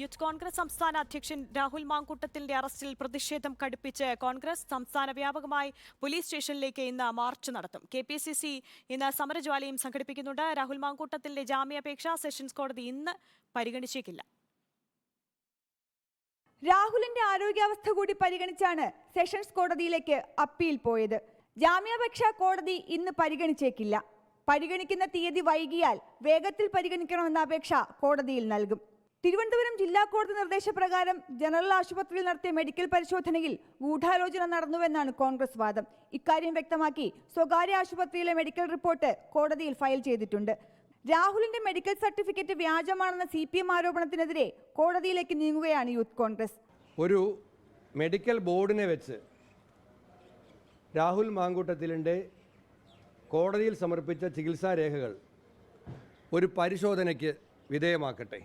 Youth Congress സംസ്ഥാന അധ്യക്ഷൻ രാഹുൽ മാങ്കൂട്ടത്തിന്റെ അറസ്റ്റിൽ പ്രതിഷേധം കടുപ്പിച്ച് കോൺഗ്രസ് സംസ്ഥാന വ്യാപകമായി പോലീസ് സ്റ്റേഷനിലേക്ക് ഇന്ന് മാർച്ച് നടത്തും. KPCC ഇന്ന് സമരജ്വാലയും സംഘടിപ്പിക്കുന്നുണ്ട്. രാഹുൽ മാങ്കൂട്ടത്തിന്റെ ജാമ്യാപേക്ഷ സെഷൻസ് കോടതി ഇന്ന് പരിഗണിച്ചേക്കില്ല. രാഹുലിന്റെ ആരോഗ്യാവസ്ഥ കൂടി പരിഗണിച്ചാണ് സെഷൻസ് കോടതിയിലേക്ക് അപ്പീൽ പോയത്. ജാമ്യാപേക്ഷ കോടതി ഇന്ന് പരിഗണിച്ചേക്കില്ല. പരിഗണിക്കുന്ന തീയതി വൈകിയാൽ വേഗത്തിൽ പരിഗണിക്കണമെന്ന അപേക്ഷ കോടതിയിൽ നൽകും. തിരുവനന്തപുരം ജില്ലാ കോടതി നിർദ്ദേശപ്രകാരം ജനറൽ ആശുപത്രിയിൽ നടത്തിയ മെഡിക്കൽ പരിശോധനയിൽ ഗൂഢാലോചന നടന്നുവെന്നാണ് കോൺഗ്രസ് വാദം. ഇക്കാര്യം വ്യക്തമാക്കി സ്വകാര്യ ആശുപത്രിയിലെ മെഡിക്കൽ റിപ്പോർട്ട് കോടതിയിൽ ഫയൽ ചെയ്തിട്ടുണ്ട്. രാഹുലിന്റെ മെഡിക്കൽ സർട്ടിഫിക്കറ്റ് വ്യാജമാണെന്ന CPM ആരോപണത്തിനെതിരെ കോടതിയിലേക്ക് നീങ്ങുകയാണ് യൂത്ത് കോൺഗ്രസ്. ഒരു മെഡിക്കൽ ബോർഡിനെ വെച്ച് രാഹുൽ മാങ്കൂട്ടത്തിലിൻ്റെ കോടതിയിൽ സമർപ്പിച്ച ചികിത്സാ രേഖകൾ ഒരു പരിശോധനയ്ക്ക് വിധേയമാക്കട്ടെ.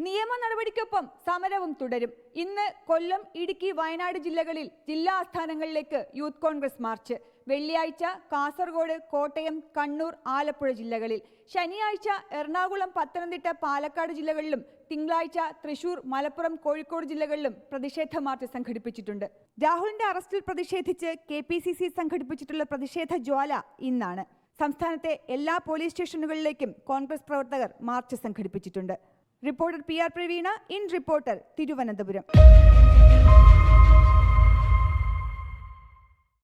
നിയമ നടപടിക്കൊപ്പം സമരവും തുടരും. ഇന്ന് കൊല്ലം, ഇടുക്കി, വയനാട് ജില്ലകളിൽ ജില്ലാ ആസ്ഥാനങ്ങളിലേക്ക് യൂത്ത് കോൺഗ്രസ് മാർച്ച്. വെള്ളിയാഴ്ച കാസർഗോഡ്, കോട്ടയം, കണ്ണൂർ, ആലപ്പുഴ ജില്ലകളിൽ. ശനിയാഴ്ച എറണാകുളം, പത്തനംതിട്ട, പാലക്കാട് ജില്ലകളിലും തിങ്കളാഴ്ച തൃശൂർ, മലപ്പുറം, കോഴിക്കോട് ജില്ലകളിലും പ്രതിഷേധ മാർച്ച് സംഘടിപ്പിച്ചിട്ടുണ്ട്. രാഹുലിന്റെ അറസ്റ്റിൽ പ്രതിഷേധിച്ച് KPCC സംഘടിപ്പിച്ചിട്ടുള്ള പ്രതിഷേധ ജ്വാല ഇന്നാണ്. സംസ്ഥാനത്തെ എല്ലാ പോലീസ് സ്റ്റേഷനുകളിലേക്കും കോൺഗ്രസ് പ്രവർത്തകർ മാർച്ച് സംഘടിപ്പിച്ചിട്ടുണ്ട്. Reporter PR Praveena, in reporter, Thiruvananthapuram.